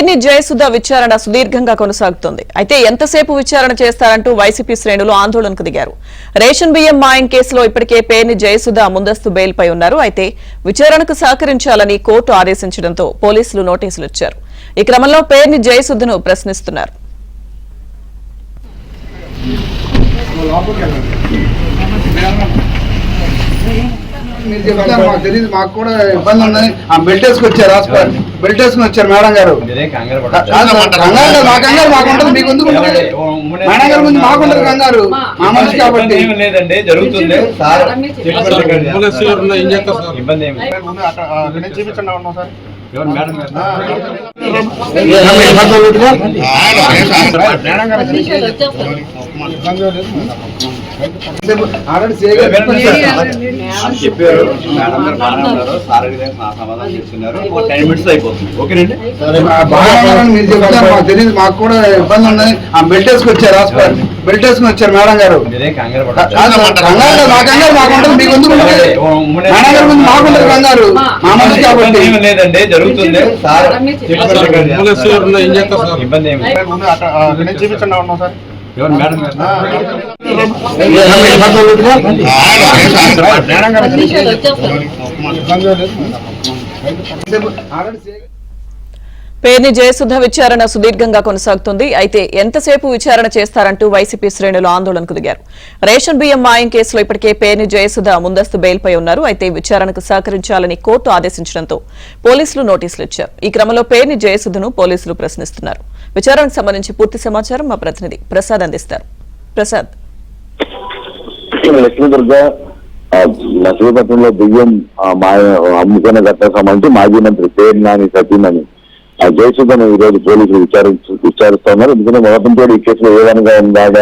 పేర్ని జయసుధ విచారణ సుదీర్ఘంగా కొనసాగుతోంది. అయితే ఎంతసేపు విచారణ చేస్తారంటూ వైసీపీ శ్రేణులు ఆందోళనకు దిగారు. రేషన్ బియ్యం మాయం కేసులో ఇప్పటికే పేర్ని జయసుధ ముందస్తు బెయిల్పై ఉన్నారు. అయితే విచారణకు సహకరించాలని కోర్టు ఆదేశించడంతో పోలీసులు నోటీసులు ఇచ్చారు. ఈ క్రమంలో పేర్ని జయసుధను ప్రశ్నిస్తున్నారు. మీరు చెప్తారు, మాకు తెలియదు, మాకు కూడా ఇబ్బంది ఉందని బెల్ట్ వేసుకు వచ్చారు. హాస్పిటల్ బెల్ట్ వేసుకుని వచ్చారు మేడం గారు. మా కంగారు మాకు ఉంటుంది, మీకు ఎందుకు మేడం గారు ముందు మాకు ఉంటుంది కంగారు, మా మనిషి కాబట్టి. లేదండి జరుగుతుంది సార్, ఇబ్బంది చూపించండి ఉన్నాం సార్. చెప్పారు మేడం గారు బాగానే ఉన్నారు, సార్ సమాధానం చేస్తున్నారు. 10 minutes అయిపోతుంది. ఓకేనండి, మీరు చెప్తారు, మాకు తెలియదు, మాకు కూడా ఇబ్బంది ఉందని బెల్ట్ వేసుకు వచ్చారు. హాస్పిటల్ బెల్ట్ వేసుకుని వచ్చారు మేడం గారు. మీరేం కంగారు మా కంగారు మాకు ఉంటుంది, మీకు ఎందుకు మేడం గారు ముందు మాకు ఉంటుంది కంగారు, మా మనిషి కాబట్టి. లేదండి జరుగుతుంది సార్, ఇబ్బంది ఏమి చూపించండి ఉన్నాం సార్. మేడం గారు పేర్ని జయసుధ విచారణ సుదీర్ఘంగా కొనసాగుతుంది. అయితే ఎంతసేపు విచారణ చేస్తారంటూ వైసీపీ శ్రేణులు ఆందోళనకు దిగారు. రేషన్ బియ్యం మాయం కేసులో ఇప్పటికే పేర్ని జయసుధ ముందస్తు బెయిల్పై ఉన్నారు. అయితే విచారణకు సహకరించాలని కోర్టు ఆదేశించడంతో పోలీసులు నోటీసులు ఇచ్చారు. ఈ క్రమంలో పేర్ని జయసుధను పోలీసులు ప్రశ్నిస్తున్నారు. విచారణకు సంబంధించి పూర్తి సమాచారం మా ప్రతినిధి ప్రసాద్ అందిస్తారు. ప్రసాద్, లక్ష్మీదుర్గ నర్సీపట్నంలో బియ్యం అమ్ముకునే ఘటనకు సంబంధించి మాజీ మంత్రి పేర్ని నాని సతీమణి జయసుధను ఈ రోజు పోలీసులు విచారిస్తున్నారు. ఎందుకంటే మొదటి ఈ కేసులో ఏ విధంగా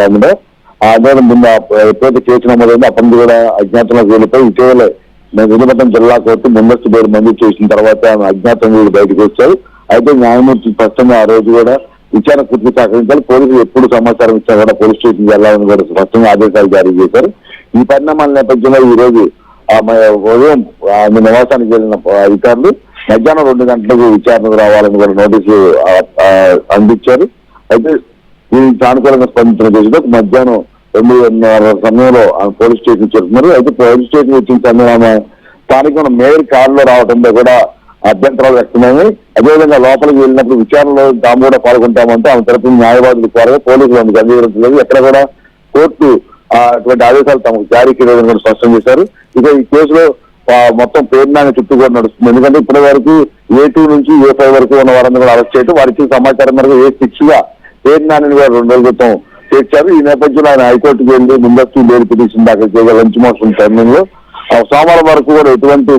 ఉందో అదే ముందు ఎప్పుడైతే కేసు నమోదైందో అప్పటి నుంచి కూడా అజ్ఞాతంలోకి వెళ్ళిపోయి ఇటీవలే విజయనగరం జిల్లా కోర్టు ముందస్తు బెయిల్ మంజూరు చేసిన తర్వాత అజ్ఞాతం వీళ్ళు బయటకు వచ్చారు. అయితే న్యాయమూర్తి స్పష్టంగా ఆ రోజు కూడా విచారణ పూర్తి సహకరించాలి, పోలీసులు ఎప్పుడు సమాచారం ఇచ్చినా కూడా పోలీస్ స్టేషన్ వెళ్లాలని కూడా స్పష్టంగా ఆదేశాలు జారీ చేశారు. ఈ పరిణామాల నేపథ్యంలో ఈ రోజు ఉదయం ఆమె నివాసానికి వెళ్ళిన అధికారులు మధ్యాహ్నం 2 గంటలకు విచారణకు రావాలని కూడా నోటీసులు అందించారు. అయితే దీనికి సానుకూలంగా స్పందించిన కేసులో మధ్యాహ్నం 2:30 సమయంలో పోలీస్ స్టేషన్ చేరుతున్నారు. అయితే పోలీస్ స్టేషన్ వచ్చిన సమయంలో స్థానికంగా మేయర్ కారులో రావడంలో కూడా అభ్యంతరాలు వ్యక్తమైనాయి. అదేవిధంగా లోపలికి వెళ్ళినప్పుడు విచారణలో తాము కూడా పాల్గొంటామంటే ఆమె తరపున న్యాయవాదులు కోరగా పోలీసులు అందుకు అంగీకరించలేదు. ఎక్కడ కూడా కోర్టు అటువంటి ఆదేశాలు తమకు జారీ చేయలేదని కూడా స్పష్టం చేశారు. ఇక ఈ కేసులో మొత్తం పేర్నాని చుట్టూ కూడా నడుస్తుంది. ఎందుకంటే ఇప్పటి వరకు A2 నుంచి A5 వరకు ఉన్న వారిని కూడా అరెస్ట్ చేయడం, వారికి సమాచారం మేరకు A6 గా పేర్నాని కూడా 2 రోజుల క్రితం చేర్చారు. ఈ నేపథ్యంలో ఆయన హైకోర్టుకు వెళ్లి ముందస్తు బెయిల్ పిటిషన్ దాఖలు చేయగా లంచ్ మోషన్ టైమింగ్లో సోమవారం వరకు కూడా ఎటువంటి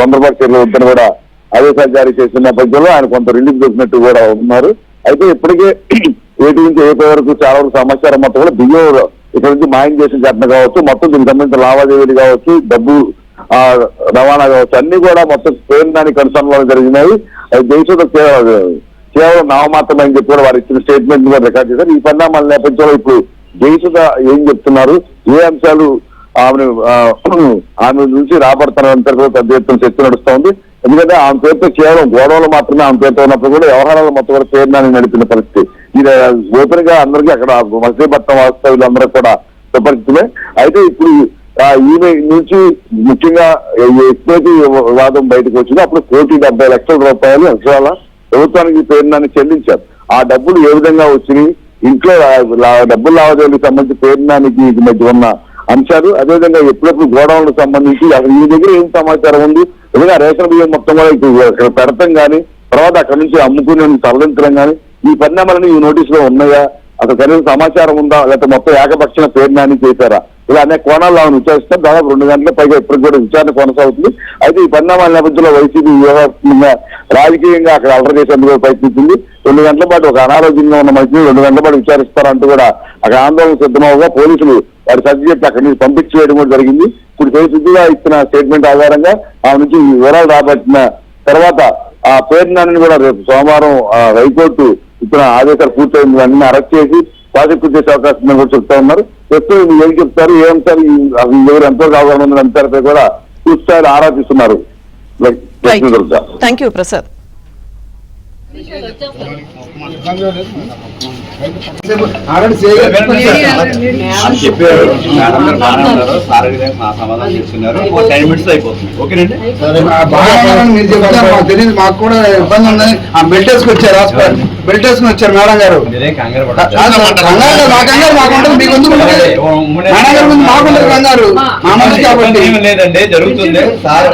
తొందరపాటు చర్యలు వద్దని కూడా ఆదేశాలు జారీ చేసిన నేపథ్యంలో ఆయన కొంత రిలీఫ్ దొరికినట్టు కూడా ఉన్నారు. అయితే ఇప్పటికే A2 నుంచి A5 వరకు చాలా వరకు సమాచారం మొత్తం కూడా బియ్యం ఇక్కడ నుంచి మాయం చేసిన ఘటన కావచ్చు, మొత్తం దీనికి సంబంధించిన లావాదేవీలు కావచ్చు, డబ్బు రవాణా కావచ్చు, అన్ని కూడా మొత్తం పేర్నానికి కన్సర్న్లో జరిగినాయి. జయసుధ కేవలం నామమాత్రం అని చెప్పి కూడా వారు ఇచ్చిన స్టేట్మెంట్ కూడా రికార్డ్ చేశారు. ఈ పరిణామాల నేపథ్యంలో ఇప్పుడు జయసుధ ఏం చెప్తున్నారు, ఏ అంశాలు ఆమె నుంచి రాబడుతున్నంత కూడా పెద్ద ఎత్తున చర్చ నడుస్తూ ఉంది. ఎందుకంటే ఆమె పేరుతో కేవలం గోడవలు మాత్రమే ఆమె పేరుతో ఉన్నప్పుడు కూడా వ్యవహారాలు మొత్తం కూడా పేర్నాని నడిపిన పరిస్థితి. ఇది ఓపెన్ గా అందరికీ అక్కడ మచిలీపట్నం వాస్తవ్యులందరూ కూడా సుపరిచితమే. అయితే ఇప్పుడు ఈమె నుంచి ముఖ్యంగా ఎప్పుడైతే వివాదం బయటకు వచ్చిందో అప్పుడు 1,70,00,000 రూపాయలు అక్షరాల ప్రభుత్వానికి పేర్నాని చెల్లించారు. ఆ డబ్బులు ఏ విధంగా వచ్చినాయి, ఇంట్లో డబ్బుల లావాదేవీలకు సంబంధించి పేర్నానికి మధ్య ఉన్న అంశాలు, అదేవిధంగా ఎప్పుడెప్పుడు గోడౌన్లకు సంబంధించి అసలు ఈ దగ్గర ఏం సమాచారం ఉంది, ఏదైనా రేషన్ బియ్యం మొత్తం కూడా ఇక్కడ పెడతాం కానీ తర్వాత అక్కడ నుంచి అమ్ముకునే తరలించడం కానీ ఈ పరిణామాలను ఈ నోటీసులో ఉన్నాయా, అసలు కనీసం సమాచారం ఉందా, లేకపోతే మొత్తం ఏకపక్షణ పేర్నాని చేశారా, ఇలా అనేక కోణాల్లో ఆమెను విచారిస్తారు. దాదాపు 2 గంటల పైగా ఇప్పటికి కూడా విచారణ కొనసాగుతుంది. అయితే ఈ పరిణామాల నేపథ్యంలో వైసీపీ వ్యూహాత్మకంగా రాజకీయంగా అక్కడ అలర చేసేందుకు ప్రయత్నించింది. 2 గంటల పాటు ఒక అనారోగ్యంగా ఉన్న మనిషిని 2 గంటల పాటు విచారిస్తారంటూ కూడా అక్కడ ఆందోళన సిద్ధమవగా పోలీసులు వారి సర్ది చెప్పి అక్కడి నుంచి పంపించి వేయడం కూడా జరిగింది. ఇప్పుడు కేసుగా ఇచ్చిన స్టేట్మెంట్ ఆధారంగా ఆమె నుంచి వివరాలు రాబట్టిన తర్వాత ఆ పేర్నాని కూడా రేపు సోమవారం హైకోర్టు ఇచ్చిన ఆదేశాలు పూర్తయింది, అన్ని అరెస్ట్ చేసి ప్రాజెక్టు చేసే అవకాశం ఉందని కూడా చెప్తా ఉన్నారు. ప్రస్తుతం ఏం చెప్తారు, ఏ అంశాలు ఎవరు ఎంతో అవగాహన ఉందని అంశాలపై కూడా పూర్తి స్థాయిలో ఆరాధిస్తున్నారు. Thank you Prasad. ఆల్రెడీ అని చెప్పారు. మేడం గారు బాగానే ఉన్నారు, సార్ గారు నా సమాధానం చెప్తున్నారు. 10 minutes అయిపోతుంది. ఓకేనండి. మీరు చెప్తారు, మాకు తెలియదు, మాకు కూడా ఇబ్బంది ఉందని ఆ బెల్ట్ వేసుకొచ్చారు, హాస్పిటల్ బెల్ట్ వేసుకుని వచ్చారు మేడం గారు. మీరేం కంగారు కంగారు మా కంగారు మాకు ఉంటుంది, మీకు ఎందుకు ఉండదు? మేడం గారి ముందు మాకు ఉండదు కంగారు, మా మనిషి కాబట్టి. లేదండి, జరుగుతుంది సార్.